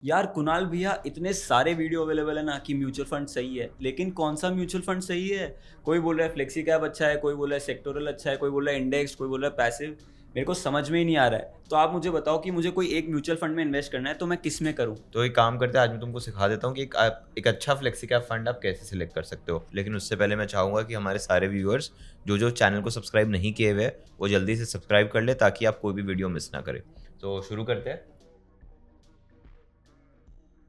यार कुणाल भैया, इतने सारे वीडियो अवेलेबल है ना कि म्यूचुअल फंड सही है, लेकिन कौन सा म्यूचुअल फंड सही है? कोई बोल रहा है फ्लेक्सी कैप अच्छा है, कोई बोल रहा है सेक्टोरल अच्छा है, कोई बोल रहा है इंडेक्स, कोई बोल रहा है पैसिव। मेरे को समझ में ही नहीं आ रहा है। तो आप मुझे बताओ कि मुझे कोई एक म्यूचुअल फंड में इन्वेस्ट करना है तो मैं किस में करूँ? तो एक काम करते हैं, आज मैं तुमको सिखा देता हूँ कि एक अच्छा फ्लेक्सी कैप फंड आप कैसे सिलेक्ट कर सकते हो। लेकिन उससे पहले मैं चाहूँगा कि हमारे सारे व्यूअर्स जो जो चैनल को सब्सक्राइब नहीं किए हुए वो जल्दी से सब्सक्राइब कर ले, ताकि आप कोई भी वीडियो मिस ना करें। तो शुरू करते हैं।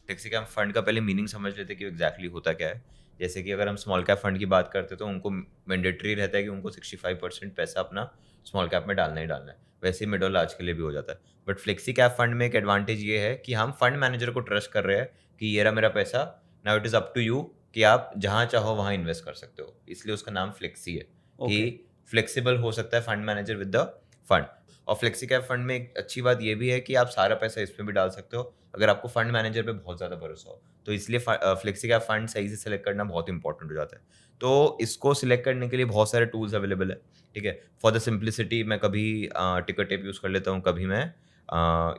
फ्लेक्सी कैप फंड का पहले मीनिंग समझ लेते हैं कि एग्जैक्टली होता क्या है। जैसे कि अगर हम स्मॉल कैप फंड की बात करते हैं तो उनको मैंडेटरी रहता है कि उनको 65% पैसा अपना स्मॉल कैप में डालना ही डालना है। वैसे ही मिडल लार्ज के लिए भी हो जाता है। बट फ्लेक्सी कैप फंड में एक एडवांटेज ये है कि हम फंड मैनेजर को ट्रस्ट कर रहे हैं कि ये रहा मेरा पैसा, now it is up to you कि आप जहाँ चाहो वहाँ इन्वेस्ट कर सकते हो। इसलिए उसका नाम फ्लेक्सी है कि ओके। फ्लेक्सिबल हो सकता है fund manager with the fund. और फ्लेक्सी कैप फंड में एक अच्छी बात ये भी है कि आप सारा पैसा इसमें भी डाल सकते हो अगर आपको फंड मैनेजर पे बहुत ज़्यादा भरोसा हो। तो इसलिए फ्लेक्सी कैप फंड सही से सिलेक्ट करना बहुत इंपॉर्टेंट हो जाता है। तो इसको सिलेक्ट करने के लिए बहुत सारे टूल्स अवेलेबल है। ठीक है, फॉर द सिंप्लिसिटी मैं कभी टिकर टेप यूज़ कर लेता हूँ, कभी मैं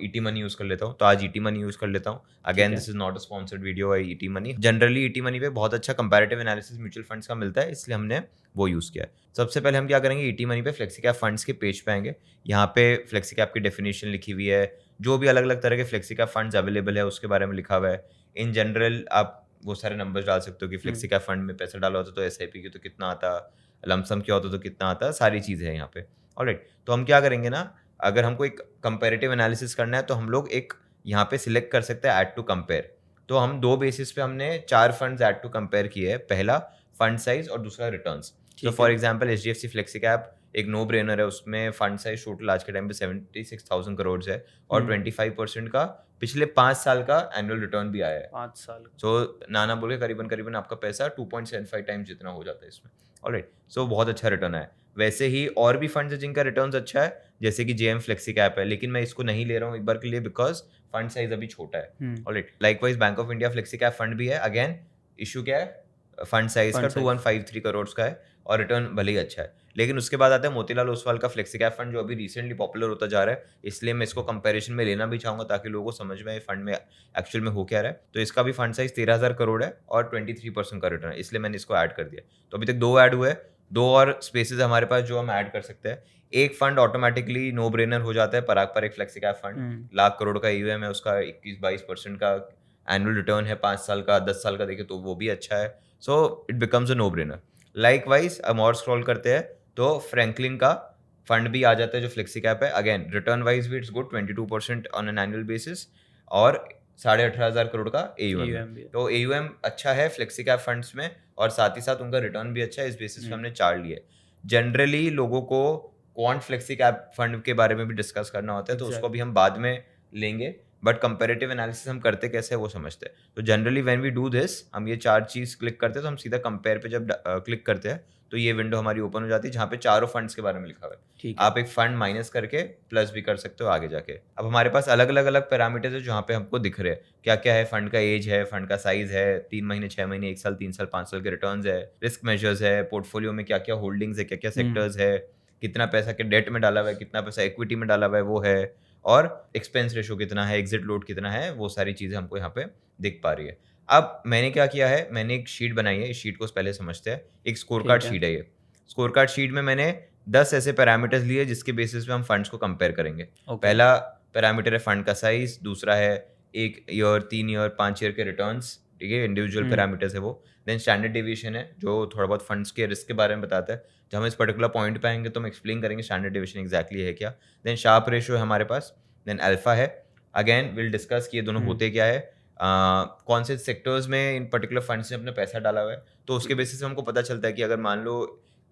ईटी मनी यूज़ कर लेता हूँ। तो आज ईटी मनी यूज़ कर लेता हूँ। ठीक अगेन है। This is not a sponsored video by ET Money. Generally ET Money पे बहुत अच्छा कंपैरेटिव एनालिसिस म्यूचुअल फंड्स का मिलता है, इसलिए हमने वो यूज़ किया है। सबसे पहले हम क्या करेंगे, ईटी मनी पे फ्लेक्सी कैप फंड्स के पेज पे आएंगे। यहाँ पे फ्लेक्सी कैप की डेफिनेशन लिखी हुई है, जो भी अलग अलग तरह के फ्लेक्सी कैप फंड्स अवेलेबल है उसके बारे में लिखा हुआ है। इन जनरल आप वो सारे नंबर्स डाल सकते हो कि फ्लेक्सी कैप फंड में पैसा डाला होता तो एसआईपी की तो कितना आता, लमसम क्या होता तो कितना आता, सारी चीज़ें हैं यहाँ पे। ऑलराइट, तो हम क्या करेंगे ना, अगर हमको एक कंपेरेटिव एनालिसिस करना है तो हम लोग एक यहाँ पे सिलेक्ट कर सकते हैं ऐड टू कंपेयर। तो हम दो बेसिस पे हमने 4 फंड्स ऐड टू कंपेयर किए हैं। पहला फंड साइज और दूसरा रिटर्न्स। तो ठीक फॉर है। एग्जांपल एचडीएफसी फ्लेक्सी कैप एक नो ब्रेनर है, उसमें फंड साइज टोटल आज के टाइम पे 76,000 करोड़ है और हम्म। 25% का पिछले 5 साल का एनुअल रिटर्न भी आया है। 5 साल। सो नाना बोले करीबन करीबन आपका पैसा 2.75 टाइम्स जितना हो जाता है इसमें। ऑलराइट, सो बहुत अच्छा रिटर्न है। वैसे ही और भी फंड्स है जिनका रिटर्न अच्छा है, जैसे कि जेएम फ्लेक्सी कैप है, लेकिन मैं इसको नहीं ले रहा हूँ एक बार के लिए बिकॉज फंड साइज अभी छोटा है। Hmm. Alright, likewise bank of India flexi cap fund भी है। अगेन इशू क्या है, फंड साइज का फंड साइज। 2153 करोड़ का है और रिटर्न भले ही अच्छा है। लेकिन उसके बाद आता है मोतीलाल ओसवाल का फ्लेक्सी कैप फंड, जो अभी रिसेंटली पॉपुलर होता जा रहा है, इसलिए मैं इसको कंपैरिजन में लेना भी चाहूंगा ताकि लोगों को समझ में आए फंड में एक्चुअल में हो क्या रहा है। तो इसका भी फंड साइज 13,000 करोड़ है और 23% का रिटर्न है, इसलिए मैंने इसको ऐड कर दिया। तो अभी तक 2 ऐड हुए, 2 और स्पेसेस हमारे पास जो हम ऐड कर सकते हैं। एक फंड ऑटोमेटिकली नो ब्रेनर हो जाता है, पराग पर एक फ्लेक्सी कैप फंड, हम्म। लाख करोड़ का ईयूएम है उसका, 21-22% का एनुअल रिटर्न है, 5 साल का, 10 साल का देखे तो वो भी अच्छा है। So it becomes a no brainer. Likewise हम और स्क्रॉल करते हैं तो फ्रैंकलिन का फंड भी आ जाता है जो फ्लेक्सी कैप है। अगेन रिटर्न वाइज भी it's good, 22% on an annual basis और 18,500 करोड़ का एयूएम है। ईयूएम भी है। तो एयूएम अच्छा है फ्लेक्सी कैप फंड्स में और साथ ही साथ उनका रिटर्न भी अच्छा है। इस बेसिस पे हम्म। हमने 4 लिए। जनरली लोगों को क्वांट फ्लेक्सी कैप फंड के बारे में भी डिस्कस करना होता है, तो उसको एग्जैक्ट। भी हम बाद में लेंगे। बट कंपेरेटिव एनालिसिस हम करते कैसे है वो समझते हैं। तो generally when we do this, हम ये 4 चीज़ क्लिक करते हैं तो हम सीधा कंपेयर पे जब क्लिक करते हैं तो ये विंडो हमारी ओपन हो जाती है जहाँ पे चारों फंड्स के बारे में लिखा हुआ है। ठीक है। आप एक फंड माइनस करके प्लस भी कर सकते हो आगे जाके। अब हमारे पास अलग अलग अलग पैरामीटर्स है जहाँ पे हमको दिख रहे हैं क्या क्या है। फंड का एज है, फंड का साइज है, 3 महीने, 6 महीने, 1 साल, 3 साल, 5 साल के रिटर्न है, रिस्क मेजर्स है, पोर्टफोलियो में क्या क्या होल्डिंग्स है, क्या क्या हम्म। सेक्टर्स है, कितना पैसा के डेट में डाला हुआ है, कितना पैसा इक्विटी में डाला हुआ है वो है, और एक्सपेंस रेशो कितना है, एग्जिट लोड कितना है, वो सारी चीज़ें हमको यहाँ पे दिख पा रही है। अब मैंने क्या किया है, मैंने एक शीट बनाई है। इस शीट को पहले समझते हैं। एक स्कोर कार्ड ठीक है। शीट है ये। स्कोर कार्ड शीट में मैंने 10 ऐसे पैरामीटर्स लिए जिसके बेसिस पे हम फंड्स को कंपेयर करेंगे। ओके। पहला पैरामीटर है फंड का साइज, दूसरा है 1 ईयर, 3 ईयर, 5 ईयर के रिटर्न्स। ठीक है, इंडिविजुअल हम्म। पैरामीटर्स है वो। देन स्टैंडर्ड डेविएशन है जो थोड़ा बहुत फंड्स के रिस्क के बारे में बताता है। जब हम इस पर्टिकुलर पॉइंट पे आएंगे तो हम एक्सप्लेन करेंगे स्टैंडर्ड डेविएशन एग्जैक्टली है क्या। देन शार्प रेशो है हमारे पास। देन अल्फा है। अगेन विल डिस्कस कि ये दोनों हम्म। होते क्या है, कौन से सेक्टर्स में इन पर्टिकुलर फंड्स ने अपना पैसा डाला हुआ है। तो उसके ठीक है। बेसिस पे हमको पता चलता है कि अगर मान लो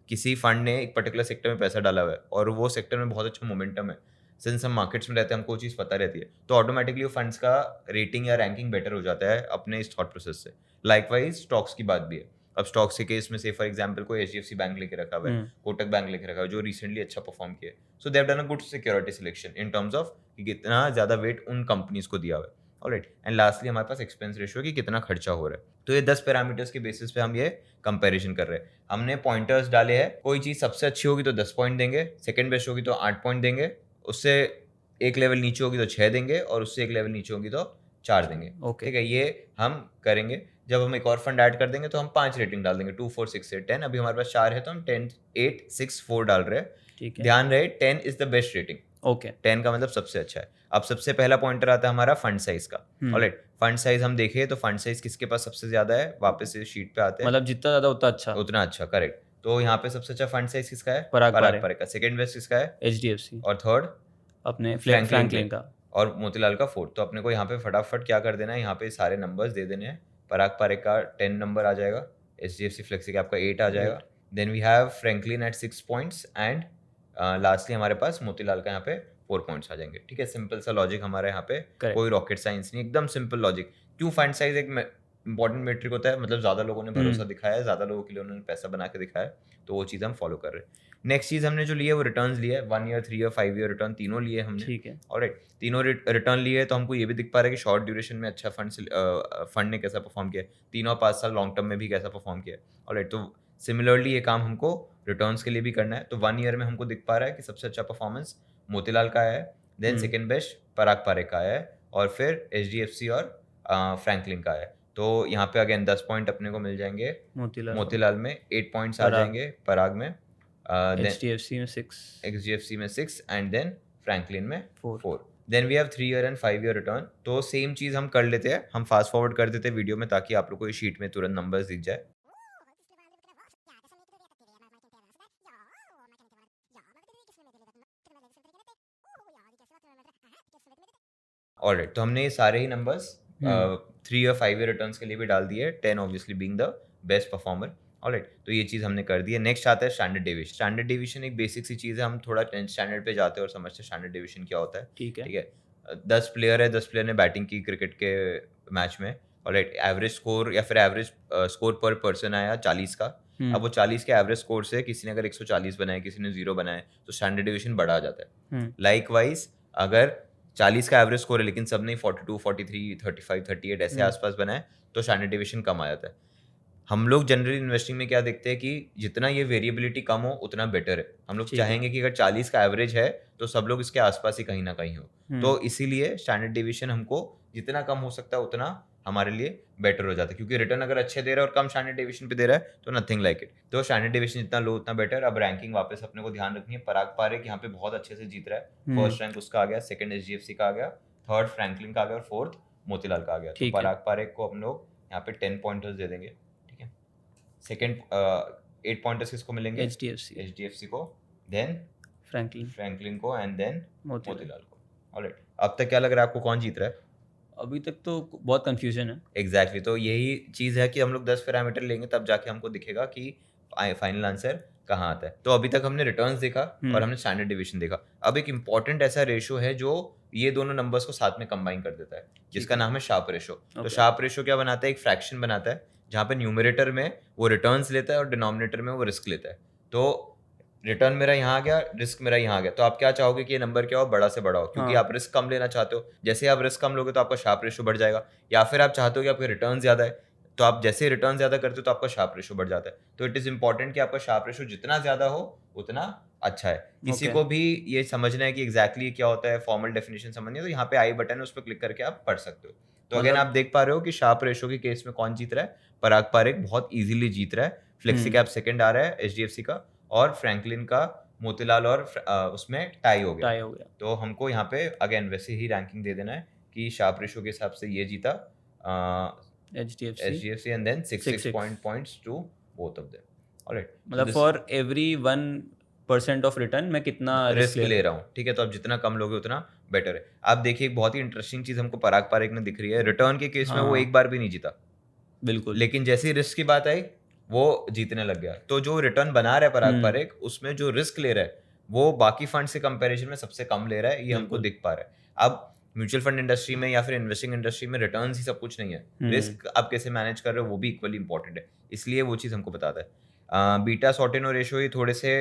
किसी फंड ने एक पर्टिकुलर सेक्टर में पैसा डाला हुआ है और वो सेक्टर में बहुत अच्छा मोमेंटम है, सिंस हम मार्केट्स में रहते हैं हमको वो चीज़ पता रहती है, तो ऑटोमेटिकली वो फंड्स का रेटिंग या रैंकिंग बेटर हो जाता है अपने इस थॉट प्रोसेस से। लाइकवाइज स्टॉक्स की बात भी है। अब स्टॉक्स के केस में से फॉर एग्जांपल कोई एचडीएफसी बैंक लेके रखा हुआ है, हम्म। कोटक बैंक लेके रखा हुआ है जो रिसेंटली अच्छा परफॉर्म किया है। So they have done a good security selection in terms of कि कितना ज़्यादा वेट उन कंपनीज को दिया हुआ है। ऑलराइट, एंड लास्टली हमारे पास एक्सपेंस रेशियो कि कितना खर्चा हो रहा है। तो ये 10 पैरामीटर्स के बेसिस पे हम ये कंपैरिजन कर रहे हैं। हमने पॉइंटर्स डाले हैं, कोई चीज़ सबसे अच्छी होगी तो 10 पॉइंट देंगे, सेकंड बेस्ट होगी तो 8 पॉइंट देंगे, उससे एक लेवल नीचे होगी तो 6 देंगे और उससे एक लेवल नीचे होगी तो 4 देंगे। ओके ठीक है, ये हम करेंगे। जब हम एक और फंड ऐड कर देंगे तो हम 5 रेटिंग डाल देंगे, 2 4 6 8 10। अभी हमारे पास 4 है तो हम 10 8 6 4 डाल रहे हैं। ठीक है ध्यान रहे 10 is the best rating. Okay 10 का मतलब सबसे अच्छा है। अब सबसे पहला पॉइंटर आता है हमारा फंड साइज का। ऑलराइट, फंड साइज हम देखें तो फंड साइज किसके पास सबसे ज्यादा है, वापस से शीट पे आते हैं। मतलब जितना ज़्यादा उतना अच्छा उतना अच्छा, करेक्ट। तो यहाँ पे सबसे अच्छा फंड साइज किसका है, पराग पराग का। सेकंड बेस्ट किसका है, HDFC और थर्ड अपने फ्रैंकलिन फ्रैंकलिन का और मोतीलाल का 4th। तो अपने को यहाँ पे फटाफट क्या कर देना है, यहाँ पे सारे नंबर्स दे देने हैं। पराग पारेख का 10 नंबर आ जाएगा, HDFC फ्लेक्सी कैप का 8 आ जाएगा। Then we have Franklin at 6 points and lastly हमारे पास मोतीलाल का यहाँ पे 4 पॉइंट्स आ जाएंगे। ठीक है, सिंपल सा लॉजिक हमारा यहाँ पे, Correct. कोई रॉकेट साइंस नहीं, एकदम सिंपल लॉजिक। क्यों फंड साइज एक इंपॉर्टेंट मेट्रिक होता है, मतलब ज़्यादा लोगों ने भरोसा दिखाया है, ज़्यादा लोगों के लिए उन्होंने पैसा बना के दिखाया है, तो वो चीज़ हम फॉलो कर रहे हैं। नेक्स्ट चीज़ हमने जो लिया है वो रिटर्न्स लिया है, 1 ईयर 3 ईयर 5 ईयर रिटर्न तीनों लिए हमने। ठीक है ऑलराइट, तीनों रिटर्न लिए तो हमको ये भी दिख पा रहा है कि शॉर्ट ड्यूरेशन में अच्छा फंड ने कैसा परफॉर्म किया है, 3 और 5 साल लॉन्ग टर्म में भी कैसा परफॉर्म किया है। ऑलराइट, तो सिमिलरली ये काम हमको रिटर्न्स के लिए भी करना है। तो 1 ईयर में हमको दिख पा रहा है कि सबसे अच्छा परफॉर्मेंस मोतीलाल का है, देन सेकेंड बेस्ट पराग पारेख का है, और फिर HDFC और फ्रैंकलिन का है। तो यहाँ पे अगेन 10 पॉइंट अपने को मिल जाएंगे मोतीलाल में, 8 पॉइंट्स आ जाएंगे पराग में, HDFC में 6 HDFC में 6 एंड देन फ्रैंकलिन में 4 4। Then we have 3 year and 5 year return. तो सेम चीज़ हम कर लेते हैं, हम फास्ट फॉरवर्ड कर देते हैं वीडियो में ताकि आप लोग को ये शीट में तुरंत नंबर्स दिख जाए। ऑलराइट, तो हमने ये सारे ही नंबर्स 3 और 5 ईयर रिटर्न्स के लिए भी डाल दिए, 10 obviously being the best performer. Alright, तो ये चीज़ हमने कर दी है। नेक्स्ट आता है स्टैंडर्ड डेविएशन। स्टैंडर्ड डेविएशन एक बेसिक सी चीज़ है, हम थोड़ा 10th स्टैंडर्ड पे जाते हैं और समझते हैं स्टैंडर्ड डेविएशन क्या होता है। ठीक है ठीक है, 10 प्लेयर है, 10 प्लेयर ने बैटिंग की क्रिकेट के मैच में। ऑलराइट, एवरेज स्कोर या फिर एवरेज स्कोर पर पर्सन आया 40 का। अब वो 40 के एवरेज स्कोर से किसी ने अगर 140 बनाए, किसी ने 0 बनाए, तो स्टैंडर्ड डेविएशन बढ़ा जाता है। लाइकवाइज अगर 40 का एवरेज स्कोर है लेकिन सब ने 42 43 35 38 ऐसे आसपास बनाए, तो स्टैंडर्ड डेविएशन कम आ जाता है। हम लोग जनरली इन्वेस्टिंग में क्या देखते हैं कि जितना ये वेरिएबिलिटी कम हो उतना बेटर है। हम लोग चाहेंगे कि अगर 40 का एवरेज है तो सब लोग इसके आसपास ही कहीं ना कहीं हो। तो इसीलिए स्टैंडर्ड डेविएशन हमको जितना कम हो सकता है उतना हमारे लिए बेटर हो जाता है, क्योंकि रिटर्न अगर अच्छे दे रहा है और कम स्टैंडर्ड डेविएशन पे दे रहा है तो नथिंग लाइक इट। तो स्टैंडर्ड डेविएशन जितना लो उतना बेटर। अब रैंकिंग वापस अपने को ध्यान रखनी है। पराग पारेख यहाँ पे बहुत अच्छे से जीत रहा है, फर्स्ट रैंक उसका आ गया, सेकंड HDFC का आ गया, थर्ड फ्रैंकलिन का आ गया और फोर्थ मोतीलाल का आ गया। तो पराग पारेख को हम लोग यहाँ पे 10 पॉइंटर्स दे देंगे। ठीक है, सेकंड 8 पॉइंटर्स किसको मिलेंगे, HDFC को, देन फ्रैंकलिन को एंड देन मोतीलाल को। ऑलराइट, अब तक क्या लग रहा है आपको कौन जीत रहा है? अभी तक तो बहुत कंफ्यूजन है। एग्जैक्टली, तो यही चीज़ है कि हम लोग 10 पैरामीटर लेंगे तब जाके हमको दिखेगा कि फाइनल आंसर कहाँ आता है। तो अभी तक हमने रिटर्न्स देखा और हमने स्टैंडर्ड डेविएशन देखा। अब एक इंपॉर्टेंट ऐसा रेशो है जो ये दोनों नंबर्स को साथ में कंबाइन कर देता है, जिसका नाम है शार्प रेशो। तो शार्प रेशो क्या बनाता है, एक फ्रैक्शन बनाता है जहाँ पे न्यूमरेटर में वो रिटर्न्स लेता है और डिनोमिनेटर में वो रिस्क लेता है। तो रिटर्न मेरा यहाँ आ गया, रिस्क मेरा यहाँ आ गया, तो आप क्या चाहोगे कि ये नंबर क्या हो, बड़ा से बड़ा हो, क्योंकि आप रिस्क कम लेना चाहते हो। जैसे आप रिस्क कम लोगे तो आपका शार्प रेशो बढ़ जाएगा, या फिर आप चाहते हो कि आपका रिटर्न ज़्यादा है, तो आप जैसे रिटर्न ज़्यादा करते हो तो आपका शार्प रेशो बढ़ जाता है। तो इट इज़ इंपॉर्टेंट कि आपका शार्प रेशो जितना ज़्यादा हो उतना अच्छा है। किसी को भी ये समझना है कि एग्जैक्टली क्या होता है, फॉर्मल डेफिनेशन समझनी है, तो यहाँ पे आई बटन है, उस पर क्लिक करके आप पढ़ सकते हो। तो अगेन आप देख पा रहे हो कि शार्प रेशो के केस में कौन जीत रहा है, पराग पारेख बहुत इजीली जीत रहा है। फ्लेक्सी कैप सेकंड आ रहा है HDFC का, और फ्रैंकलिन का मोतीलाल और उसमें टाई हो गया। तो हमको यहाँ पे अगेन वैसे ही रैंकिंग दे देना है कि शार्प रेशो के हिसाब से ये जीता HDFC and then 6 points to both of them. Alright, मतलब फॉर एवरी 1% ऑफ रिटर्न मैं कितना रिस्क ले रहा हूँ। ठीक है, तो आप जितना कम लोगे उतना बेटर है। आप देखिए एक बहुत ही इंटरेस्टिंग चीज हमको पराग पारेख में दिख रही है, रिटर्न के केस में वो एक बार भी नहीं जीता, बिल्कुल, लेकिन जैसे ही रिस्क की बात आई वो जीतने लग गया। तो जो रिटर्न बना रहा है पराग पारेख, उसमें जो रिस्क ले रहा है वो बाकी फंड से कंपैरिजन में सबसे कम ले रहा है, ये हमको दिख पा रहा है। अब म्यूचुअल फंड इंडस्ट्री में या फिर इन्वेस्टिंग इंडस्ट्री में रिटर्न्स ही सब कुछ नहीं है, रिस्क आप कैसे मैनेज कर रहे हो वो भी इक्वली इंपॉर्टेंट है, इसलिए वो चीज़ हमको बताता है। बीटा सॉर्टेनो रेशो ये थोड़े से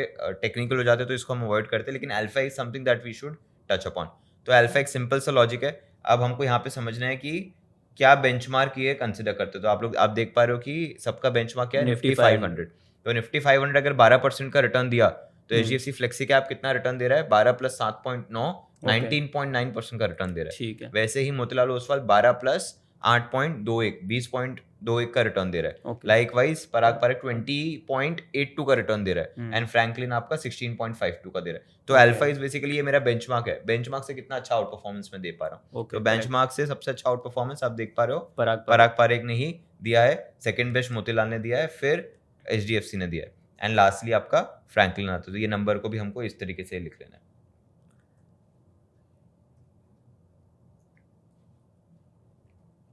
टेक्निकल हो जाते हैं तो इसको हम अवॉइड करते हैं, लेकिन alpha is something that we should touch upon. तो अल्फा एक सिंपल सा लॉजिक है। अब हमको यहाँ पे समझना है कि क्या बेंचमार्क ये कंसिडर करते हो। तो आप देख पा रहे हो कि सबका बेंचमार्क क्या है, निफ्टी 500। तो निफ्टी 500 अगर 12% का रिटर्न दिया तो HDFC फ्लेक्सी कैप कितना रिटर्न दे रहा है, 12 + 7.9 19.9% का रिटर्न दे रहा है। ठीक है। वैसे ही मोतीलाल ओसवाल 12 प्लस 8.21 20.21 का रिटर्न दे रहा है। ओके। लाइक वाइज पराग पारेख 20.82 का रिटर्न दे रहा है हम्म। एंड फ्रैंकलिन आपका 16.52 का दे रहा है। तो Okay. अल्फा इज बेसिकली ये मेरा बेंचमार्क है। बेंचमार्क से कितना अच्छा आउट परफॉर्मेंस मैं दे पा रहा हूँ। Okay, तो correct. बेंचमार्क से सबसे अच्छा आउट परफॉर्मेंस आप देख पा रहे हो पराग पराग पारेख ने ही दिया है, सेकंड बेस्ट मोतीलाल ने दिया है, फिर एचडीएफसी ने दिया है एंड लास्टली आपका फ्रैंकलिन आता है। तो ये नंबर को भी हमको इस तरीके से लिख लेना है।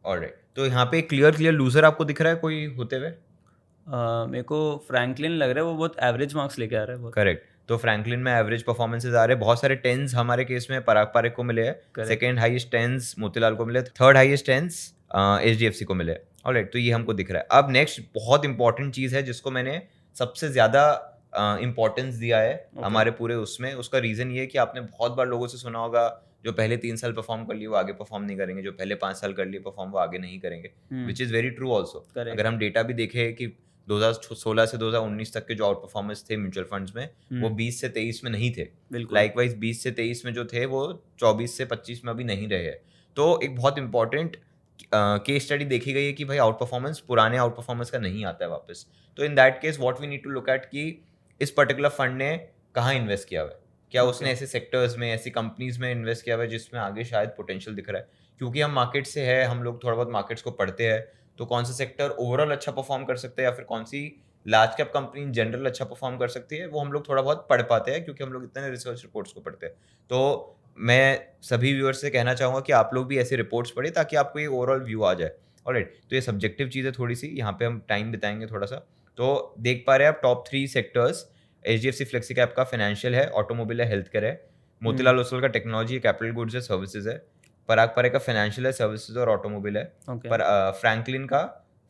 ऑलराइट, तो यहाँ पे क्लियर लूजर आपको दिख रहा है कोई होते हुए? मेरे को फ्रैंकलिन लग रहा है, वो बहुत एवरेज मार्क्स लेके आ रहा है बहुत। करेक्ट, तो फ्रैंकलिन में एवरेज परफॉर्मेंसेस आ रहे हैं। बहुत सारे टेंस हमारे केस में पराग पारेख को मिले हैं, Correct. Second highest tens Motilal को मिले, थर्ड हाईएस्ट टेंस एचडीएफसी को मिले। ऑलराइट, तो ये हमको दिख रहा है। अब नेक्स्ट बहुत इंपॉर्टेंट चीज है जिसको मैंने सबसे ज्यादा इंपॉर्टेंस दिया है हमारे पूरे उसमें। उसका रीजन ये है कि आपने बहुत बार लोगों से सुना होगा जो पहले 3 साल परफॉर्म कर लिए वो आगे परफॉर्म नहीं करेंगे, जो पहले 5 साल कर लिए परफॉर्म वो आगे नहीं करेंगे, which is very true also. Correct. अगर हम डेटा भी देखें कि 2016 से 2019 तक के जो आउट परफॉर्मेंस थे म्यूचुअल फंड्स में वो 20 से 23 में नहीं थे। लाइकवाइज 20 से 23 में जो थे वो 24 से 25 में अभी नहीं रहे हैं। तो एक बहुत इंपॉर्टेंट केस स्टडी देखी गई है कि भाई आउट परफॉर्मेंस पुराने आउट परफॉर्मेंस का नहीं आता है वापस। तो in that case what we need to look at कि इस पर्टिकुलर फंड ने कहाँ इन्वेस्ट किया हुआ है, क्या उसने ऐसे सेक्टर्स में ऐसी कंपनीज में इन्वेस्ट किया हुआ है जिसमें आगे शायद पोटेंशियल दिख रहा है। क्योंकि हम मार्केट से है, हम लोग थोड़ा बहुत मार्केट्स को पढ़ते हैं, तो कौन सा सेक्टर ओवरऑल अच्छा परफॉर्म कर सकता है या फिर कौन सी large cap company in general अच्छा परफॉर्म कर सकती है, वो हम लोग थोड़ा बहुत पढ़ पाते हैं क्योंकि हम लोग इतने रिसर्च रिपोर्ट्स को पढ़ते हैं। तो मैं सभी व्यूअर्स से कहना चाहूँगा कि आप लोग भी ऐसे रिपोर्ट्स पढ़ें ताकि आपको ये ओवरऑल व्यू आ जाए। ऑलराइट, तो ये सब्जेक्टिव चीज़ है थोड़ी सी, यहाँ पे हम टाइम बिताएंगे थोड़ा सा। तो देख पा रहे हैं आप top 3 sectors, HDFC flexi cap का फाइनेंशियल है, ऑटोमोबाइल है, हेल्थ केयर है, मोतीलाल ओसवाल का टेक्नोलॉजी, कैपिटल गुड्स है, सर्विसेज है, पराग पारेख का फाइनेंशियल है, सर्विसेज और ऑटोमोबाइल है, पर फ्रैंकलिन का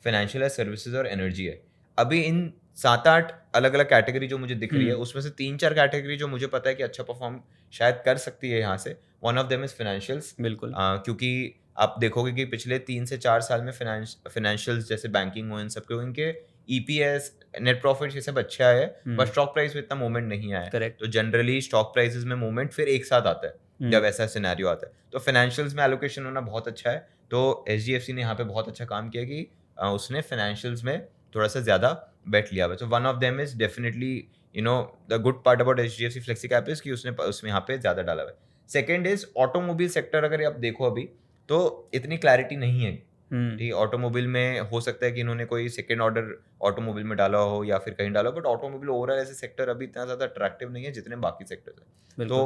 फाइनेंशियल है, सर्विसेज और एनर्जी है। अभी इन 7-8 अलग अलग कैटेगरी जो मुझे दिख रही है उसमें से 3-4 कैटेगरी जो मुझे पता है कि अच्छा परफॉर्म शायद कर सकती है यहाँ से। One of them is financials. बिल्कुल। क्योंकि आप देखोगे कि पिछले 3 से 4 साल में फाइनेंशियल्स जैसे बैंकिंग हो इन सबके इनके ईपीएस नेट प्रॉफिट ये सब अच्छे आए हैं, बट स्टॉक प्राइस में इतना मूवमेंट नहीं आया। करेक्ट। तो जनरली स्टॉक प्राइसेस में मूवमेंट फिर एक साथ आता है जब ऐसा सिनेरियो आता है। तो फाइनेंशियल्स में एलोकेशन होना बहुत अच्छा है। तो एचडीएफसी ने यहाँ पे बहुत अच्छा काम किया कि उसने फाइनेंशियल्स में थोड़ा सा ज्यादा बेट लिया हुआ। तो one of them is definitely the good part about HDFC flexi cap is कि उसमें यहाँ पे ज्यादा डाला हुआ है। Second is automobile sector. अगर आप देखो अभी तो इतनी क्लैरिटी नहीं है। ठीक, ऑटोमोबाइल में हो सकता है कि इन्होंने कोई सेकेंड ऑर्डर ऑटोमोबाइल में डाला हो या फिर कहीं डाला हो, बट ऑटोमोबाइल ओवरऑल ऐसे सेक्टर अभी इतना ज्यादा अट्रैक्टिव नहीं है जितने बाकी सेक्टर्स हैं। तो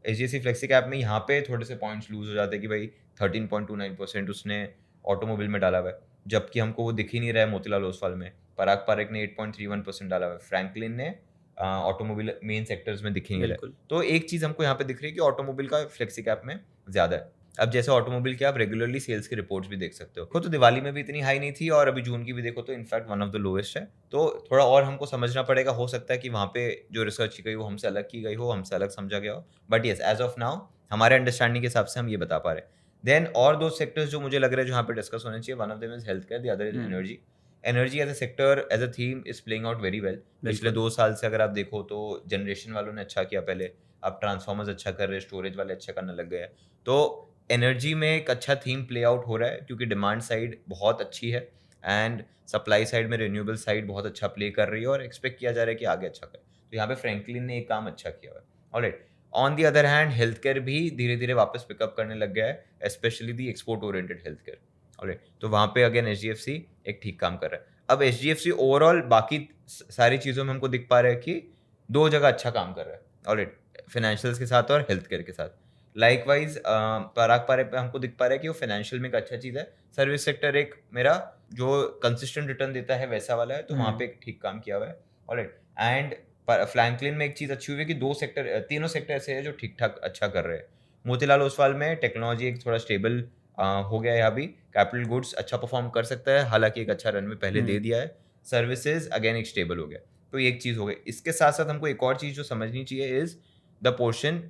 एचडीएफसी फ्लेक्सी कैप में यहाँ पे थोड़े से पॉइंट्स लूज हो जाते हैं कि भाई 13.29% उसने ऑटोमोबाइल में डाला हुआ है, जबकि हमको वो दिख ही नहीं रहा है मोतीलाल ओसवाल में। पराग पारेख ने 8.31% डाला हुआ है, फ्रैंकलिन ने ऑटोमोबाइल मेन सेक्टर्स में दिख ही नहीं रहा है। तो एक चीज हमको यहाँ पे दिख रही है कि ऑटोमोबाइल का फ्लेक्सी कैप में ज्यादा है। अब जैसे ऑटोमोबाइल के आप रेगुलरली सेल्स की रिपोर्ट्स भी देख सकते हो, तो दिवाली में भी इतनी हाई नहीं थी और अभी जून की भी देखो तो in fact one of the lowest है। तो थोड़ा और हमको समझना पड़ेगा, हो सकता है कि वहाँ पे जो रिसर्च की गई वो हमसे अलग की गई हो, हमसे अलग समझा गया हो, but yes as of now हमारे अंडरस्टैंडिंग के हिसाब से हम ये बता पा रहे हैं। देन और 2 सेक्टर्स जो मुझे लग रहा है जो यहाँ पे डिस्कस होने चाहिए, one of them is health care, the other is energy. Energy as a sector as a theme is playing out very well. पिछले 2 साल से अगर आप देखो तो जनरेशन वालों ने अच्छा किया पहले, अब ट्रांसफॉर्मर्स अच्छा कर रहे हैं, स्टोरेज वाले अच्छा करने लग गए हैं। तो एनर्जी में एक अच्छा थीम प्ले आउट हो रहा है क्योंकि डिमांड साइड बहुत अच्छी है एंड सप्लाई साइड में रिन्यूएबल साइड बहुत अच्छा प्ले कर रही है और एक्सपेक्ट किया जा रहा है कि आगे अच्छा करे। तो यहाँ पे फ्रैंकलिन ने एक काम अच्छा किया हुआ है। Alright, on the other hand health care भी धीरे धीरे वापस पिकअप करने लग गया है, specially the export oriented health care. Alright, तो वहाँ पे अगेन एचडीएफसी एक ठीक काम कर रहा है। अब एचडीएफसी ओवरऑल बाकी सारी चीज़ों में हमको दिख पा रहा है कि 2 जगह अच्छा काम कर रहा है। ऑलराइट, फाइनेंशियल्स के साथ और हेल्थ केयर के साथ। लाइकवाइज पराग पारेख पे हमको दिख पा रहा है कि वो फाइनेंशियल में एक अच्छा चीज़ है। सर्विस सेक्टर एक मेरा जो कंसिस्टेंट रिटर्न देता है वैसा वाला है, तो वहाँ पे एक ठीक काम किया हुआ है। ऑलराइट, एंड फ्रैंकलिन में एक चीज़ अच्छी हुई है कि तीनों सेक्टर ऐसे हैं जो ठीक ठाक अच्छा कर रहे हैं। मोतीलाल ओसवाल में टेक्नोलॉजी एक थोड़ा स्टेबल हो गया है, अभी कैपिटल गुड्स अच्छा परफॉर्म कर सकता है, हालांकि एक अच्छा रन में पहले दे दिया है। सर्विसेज अगेन एक स्टेबल हो गया, तो ये एक चीज़ हो गई। इसके साथ साथ हमको एक और चीज़ जो समझनी चाहिए is the portion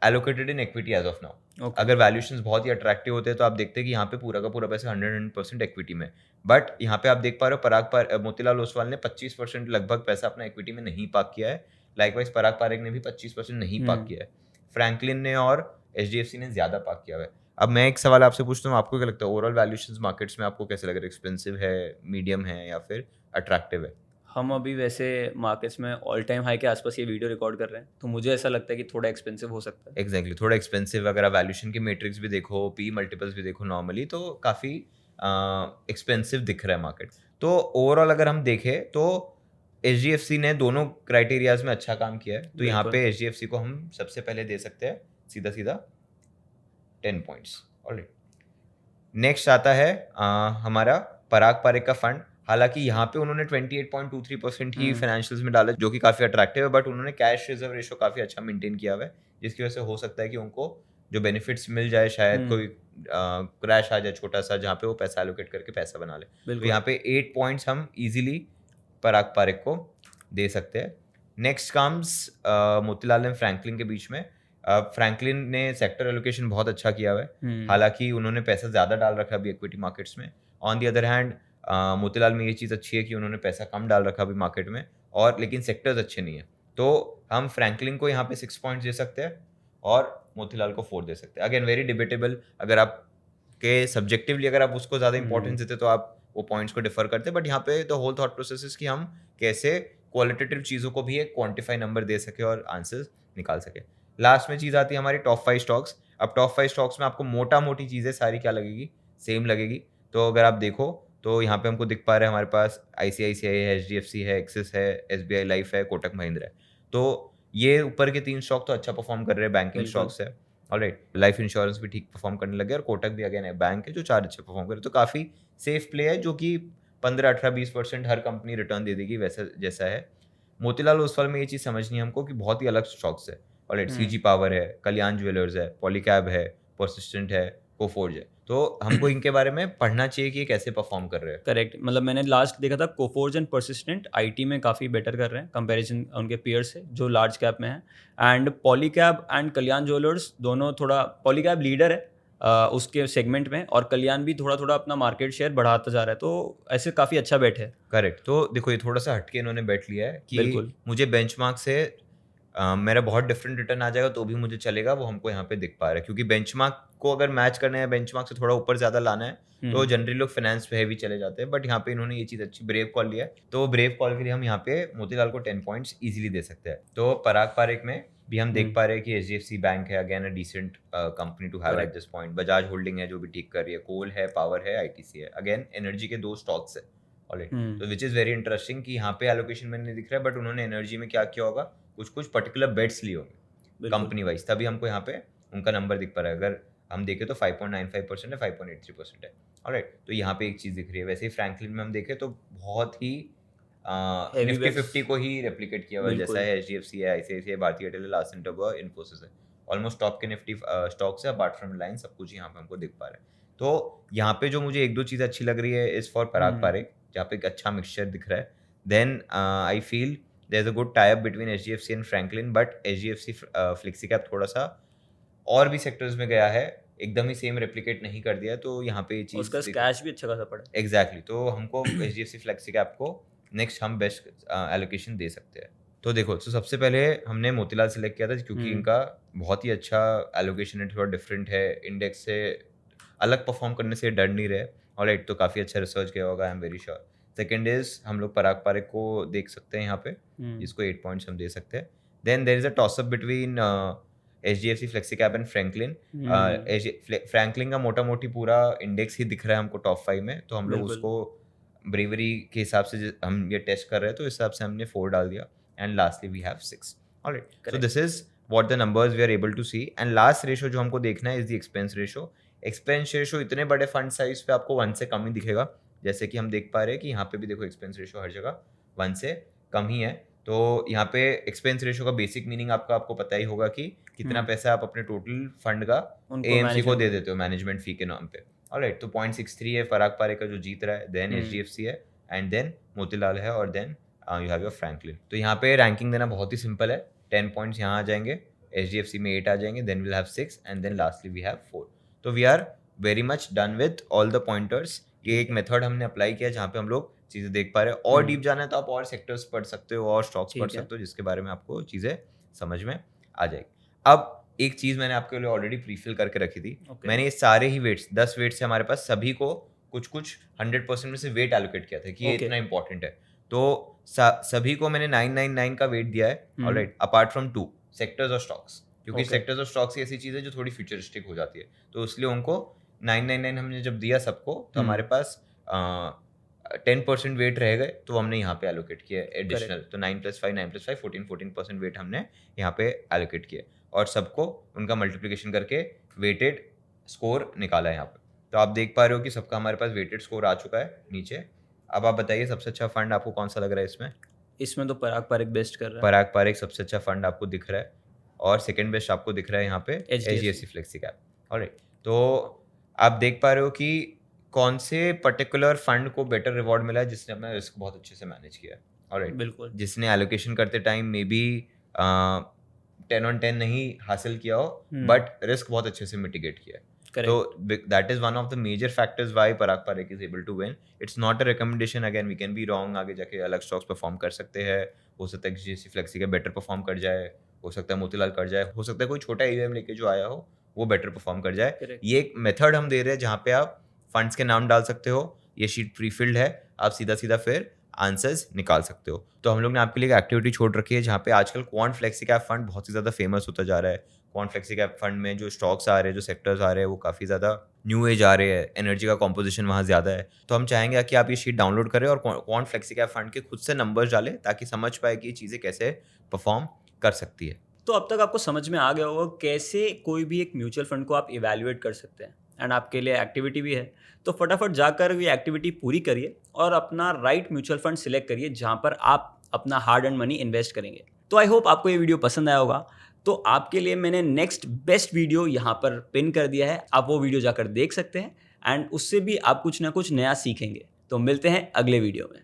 allocated in equity as of now. अगर वैल्यूएशंस बहुत ही अट्रैक्टिव होते हैं तो आप देखते हैं कि यहाँ पे पूरा का पूरा पैसा 100% इक्विटी में, बट यहाँ पे आप देख पा रहे हो मोतीलाल ओसवाल ने 25% लगभग पैसा अपना इक्विटी में नहीं पार्क किया है। लाइकवाइज पराग पारेख ने भी 25% नहीं पार्क किया है। फ्रैंकलिन ने और HDFC ने ज़्यादा पार्क किया हुआ है। अब मैं एक सवाल आपसे पूछता हूँ, आपको क्या लगता है ओवरऑल वैल्यूएशंस मार्केट्स में आपको कैसे लग रहा है? एक्सपेंसिव है, मीडियम है या फिर अट्रैक्टिव है? हम अभी वैसे मार्केट्स में ऑल टाइम हाई के आसपास ये वीडियो रिकॉर्ड कर रहे हैं, तो मुझे ऐसा लगता है कि थोड़ा एक्सपेंसिव हो सकता है। एग्जैक्टली थोड़ा एक्सपेंसिव, अगर आप वैल्यूएशन की मैट्रिक्स भी देखो, पी मल्टीपल्स भी देखो नॉर्मली, तो काफ़ी एक्सपेंसिव दिख रहा है मार्केट। तो ओवरऑल अगर हम देखें तो HDFC ने दोनों क्राइटेरियाज में अच्छा काम किया है, तो यहाँ बिल्कुल। पे HDFC को हम सबसे पहले दे सकते हैं सीधा सीधा 10 पॉइंट्स। ऑलराइट, नेक्स्ट आता है हमारा पराग पारेख का फंड। हालांकि यहाँ पे उन्होंने 28.23% ही फाइनेंशियल्स में डाला, जो कि काफ़ी अट्रैक्टिव है, बट उन्होंने कैश रिजर्व रेशो काफ़ी अच्छा मेंटेन किया हुआ है, जिसकी वजह से हो सकता है कि उनको जो बेनिफिट्स मिल जाए, शायद कोई क्रैश आ जाए छोटा सा, जहाँ पे वो पैसा एलोकेट करके पैसा बना ले। तो बिल्कुल। यहाँ पे 8 पॉइंट्स हम इजीली पराग पारेख को दे सकते हैं। Next comes Motilal and Franklin के बीच में। फ्रैंकलिन ने सेक्टर एलोकेशन बहुत अच्छा किया हुआ है, हालांकि उन्होंने पैसा ज़्यादा डाल रखा है अभी इक्विटी मार्केट्स में। On the other hand Motilal में ये चीज़ अच्छी है कि उन्होंने पैसा कम डाल रखा अभी मार्केट में, और लेकिन सेक्टर्स अच्छे नहीं है, तो हम फ्रैंकलिन को यहाँ पे 6 पॉइंट्स दे सकते हैं और मोतीलाल को 4 दे सकते हैं। अगेन वेरी डिबेटेबल, अगर आप के सब्जेक्टिवली अगर आप उसको ज़्यादा इंपॉर्टेंस देते तो आप वो पॉइंट्स को डिफर करते, बट यहाँ पे the whole thought process is कि हम कैसे क्वालिटेटिव चीज़ों को भी एक क्वांटिफाई नंबर दे सके और आंसर्स निकाल सके। लास्ट में चीज़ आती है हमारी टॉप 5 स्टॉक्स। अब टॉप 5 स्टॉक्स में आपको मोटा मोटी चीज़ें सारी क्या लगेगी, सेम लगेगी। तो अगर आप देखो तो यहाँ पे हमको दिख पा रहा है हमारे पास ICICI है, HDFC है, एक्सिस है, SBI लाइफ है, कोटक महिंद्रा है। तो ये ऊपर के 3 स्टॉक तो अच्छा परफॉर्म कर रहे हैं, बैंकिंग स्टॉक्स है। ऑलराइट, लाइफ इंश्योरेंस भी ठीक परफॉर्म करने लगे और कोटक भी अगेन है बैंक है जो 4 अच्छे परफॉर्म कर रहे हैं। तो काफ़ी सेफ प्ले है, जो कि 15, 18, 20% हर कंपनी रिटर्न दे देगी वैसा जैसा है। मोतीलाल ओसवाल में ये चीज़ समझनी है हमको कि बहुत ही अलग स्टॉक्स है। ऑलराइट, CG पावर है, कल्याण ज्वेलर्स है, पॉलीकैब है, परसिस्टेंट है, कोफोर्ज है। तो हमको इनके बारे में पढ़ना चाहिए कि ये कैसे परफॉर्म कर रहे हैं। करेक्ट, मतलब मैंने लास्ट देखा था कोफोर्ज एंड परसिस्टेंट आईटी में काफ़ी बेटर कर रहे हैं कंपैरिजन उनके पीयर्स से जो लार्ज कैप में है। And Polycab and Kalyan jewellers दोनों थोड़ा, पॉलीकैब लीडर है उसके सेगमेंट में, और कल्याण भी थोड़ा थोड़ा अपना मार्केट शेयर बढ़ाता जा रहा है, तो ऐसे काफ़ी अच्छा बेट है। करेक्ट, तो देखो ये थोड़ा सा हटके इन्होंने बैठ लिया है कि बिल्कुल। मुझे बेंचमार्क से मेरा बहुत डिफरेंट रिटर्न आ जाएगा तो भी मुझे चलेगा, वो हमको यहाँ पे दिख पा रहा है। क्योंकि बेंचमार्क को अगर मैच करना है, बेंचमार्क से थोड़ा ऊपर ज़्यादा लाना है, तो जनरली लोग फाइनेंस पे हैवी चले जाते हैं, बट यहाँ पे इन्होंने ये चीज़ अच्छी ब्रेव कॉल लिया है, तो ब्रेव कॉल के लिए हम यहाँ पे मोतीलाल को 10 पॉइंट्स इजीली दे सकते हैं। तो पराग पारेख में भी हम देख पा रहे हैं कि HDFC बैंक है, again a decent company to have at this point. Bajaj holding है जो भी ठीक कर रही है, कोल है, पावर है, ITC है, अगेन एनर्जी के 2 स्टॉक्स है। ऑलराइट, तो विच इज़ वेरी इंटरेस्टिंग कि यहाँ पे एलोकेशन में नहीं दिख रहा है, बट उन्होंने एनर्जी में क्या किया होगा, कुछ पर्टिकुलर बेट्स लिए होंगे कंपनी वाइज, तभी हमको यहाँ पे उनका नंबर दिख पा रहा है। अगर हम देखें तो 5.95% है, 5.83% है। ऑलराइट, तो यहाँ पे एक चीज़ दिख रही है। वैसे ही फ्रैंकलिन में हम देखें तो बहुत ही निफ्टी 50 को ही रेप्लिकेट किया हुआ है, जैसा है HDFC है, ICICI, भारतीय एयरटेल, लार्सन टोब्रो, इन्फोसिस है। ऑलमोस्ट टॉप के निफ्टी स्टॉक्स है, अपार्ट फ्रॉम लाइन सब कुछ यहाँ पे हमको दिख पा रहा है। तो यहाँ पे जो मुझे 1-2 चीज़ अच्छी लग रही है इज़ फॉर पराग पारेख, जहाँ पे एक अच्छा मिक्सचर दिख रहा है। Then I feel there is a good tie up between HDFC and Franklin, but HDFC flexicap थोड़ा सा और भी सेक्टर्स में गया है, एकदम ही सेम रेप्लिकेट नहीं कर दिया, तो यहाँ पे ये चीज़ उसका कैश भी अच्छा खासा पड़ा है। एग्जैक्टली, तो हमको HDFC फ्लेक्सीकैप को नेक्स्ट हम बेस्ट एलोकेशन दे सकते हैं। तो देखो, तो सबसे पहले हमने मोतीलाल सेलेक्ट किया था क्योंकि इनका बहुत ही अच्छा एलोकेशन है, थोड़ा डिफरेंट है, इंडेक्स से अलग परफॉर्म करने से डर नहीं रहे। ऑलराइट, तो काफ़ी अच्छा रिसर्च किया होगा, I am very sure. Second is हम लोग पराग पारेख को देख सकते हैं यहाँ पे, जिसको 8 पॉइंट्स हम दे सकते हैं। Then there is a toss up between HDFC flexicap and Franklin. Franklin का मोटा मोटी पूरा इंडेक्स ही दिख रहा है हमको टॉप 5 में, तो हम लोग उसको ब्रेवरी के हिसाब से हम ये टेस्ट कर रहे हैं, तो इस हिसाब से हमने 4 डाल दिया, and lastly we have 6। Alright, so this is what the numbers we are able to see. And last ratio जो हमको देखना है is the expense ratio. Expense ratio इतने बड़े फंड साइज पे आपको 1 से कम ही दिखेगा, जैसे कि हम देख पा रहे हैं कि यहाँ पे भी देखो एक्सपेंस रेशो हर जगह 1 से कम ही है। तो यहाँ पे एक्सपेंस रेशो का बेसिक मीनिंग आपको पता ही होगा कि कितना पैसा आप अपने टोटल फंड का AMC को दे देते हो मैनेजमेंट फी के नाम पे। ऑलराइट, तो 0.63 है पराग पारेख का जो जीत रहा है, देन HDFC है, एंड देन मोतीलाल है, और then you have your Franklin. तो यहाँ पे रैंकिंग देना बहुत ही सिंपल है, 10 पॉइंट्स यहाँ आ जाएंगे, HDFC में 8 आ जाएंगे, then will have 6, and then lastly we have 4। तो we are very much done with all the pointers. ये एक मेथड हमने अप्लाई किया जहाँ पे हम लोग चीज़ें देख पा रहे हैं। और डीप जाना है तो आप और सेक्टर्स पढ़ सकते हो और स्टॉक्स पढ़ सकते हो, जिसके बारे में आपको चीज़ें समझ में आ जाएगी। अब एक चीज़ मैंने आपके लिए ऑलरेडी प्रीफिल करके रखी थी। Okay. मैंने ये सारे ही वेट्स 10 वेट्स से हमारे पास सभी को कुछ 100% में से वेट एलोकेट किया था कि ये Okay. इतना इंपॉर्टेंट है। तो सभी को मैंने 999 का वेट दिया है ऑलराइट, अपार्ट फ्रॉम 2 सेक्टर्स और स्टॉक्स, क्योंकि Okay. सेक्टर्स और स्टॉक्स ऐसी चीज़ है जो थोड़ी फ्यूचरिस्टिक हो जाती है। तो इसलिए उनको 999 हमने जब दिया सबको, तो हमारे पास 10% वेट रह गए, तो हमने यहाँ पे एलोकेट किया एडिशनल। तो 9+5 14% वेट हमने यहाँ पे एलोकेट किया और सबको उनका मल्टीप्लिकेशन करके वेटेड स्कोर निकाला है यहाँ पे। तो आप देख पा रहे हो कि सबका हमारे पास वेटेड स्कोर आ चुका है नीचे। अब आप बताइए सबसे अच्छा फंड आपको कौन सा लग रहा है इसमें? इसमें तो पराग पारेख बेस्ट कर रहा है। पराग पारेख सबसे अच्छा फंड आपको दिख रहा है और सेकंड बेस्ट आपको दिख रहा है यहाँ पे HDFC फ्लेक्सी कैप। ऑलराइट, तो आप देख पा रहे हो कि कौन से पर्टिकुलर फंड को बेटर रिवॉर्ड मिला है जिसने अपना रिस्क बहुत अच्छे से मैनेज किया है। ऑलराइट, बिल्कुल। जिसने एलोकेशन करते टाइम मे बी 10 on 10 नहीं हासिल किया हो, बट रिस्क बहुत अच्छे से मिटिगेट किया है। Correct. So that is one of the major factors why Parag Parikh is able to win. It's not a recommendation, again we can be wrong, आगे जाके अलग स्टॉक्स परफॉर्म कर सकते हैं, हो सकता है HDFC फ्लेक्सी का बेटर परफॉर्म कर जाए, हो सकता है मोतीलाल कर जाए, हो सकता है कोई छोटा EVM लेके जो आया हो वो बेटर परफॉर्म कर जाए। Correct. ये एक मेथड हम दे रहे हैं जहाँ पे आप फंड्स के नाम डाल सकते हो, ये शीट प्री फिल्ड है, आप सीधा सीधा फिर आंसर्स निकाल सकते हो। तो हम लोग ने आपके लिए एक एक्टिविटी छोड़ रखी है जहाँ पे आजकल क्वांट फ्लेक्सी कैप फंड बहुत ही ज़्यादा फेमस होता जा रहा है। क्वांट फ्लेक्सी कैप फंड में जो स्टॉक्स आ रहे हैं, जो सेक्टर्स आ रहे हैं, वो काफ़ी ज़्यादा न्यू एज आ रहे हैं, एनर्जी का कॉम्पोजिशन वहाँ ज़्यादा है। तो हम चाहेंगे कि आप ये शीट डाउनलोड करें और क्वांट फ्लेक्सी कैप फंड के खुद से नंबर्स डालें ताकि समझ पाए कि ये चीज़ें कैसे परफॉर्म कर सकती है। तो अब तक आपको समझ में आ गया होगा कैसे कोई भी एक म्यूचुअल फंड को आप इवैल्यूएट कर सकते हैं, एंड आपके लिए एक्टिविटी भी है। तो फटाफट जाकर ये एक्टिविटी पूरी करिए और अपना राइट म्यूचुअल फंड सिलेक्ट करिए जहाँ पर आप अपना हार्ड एंड मनी इन्वेस्ट करेंगे। तो आई होप आपको ये वीडियो पसंद आया होगा। तो आपके लिए मैंने नेक्स्ट बेस्ट वीडियो यहाँ पर पिन कर दिया है, आप वो वीडियो जाकर देख सकते हैं एंड उससे भी आप कुछ ना कुछ नया सीखेंगे। तो मिलते हैं अगले वीडियो में।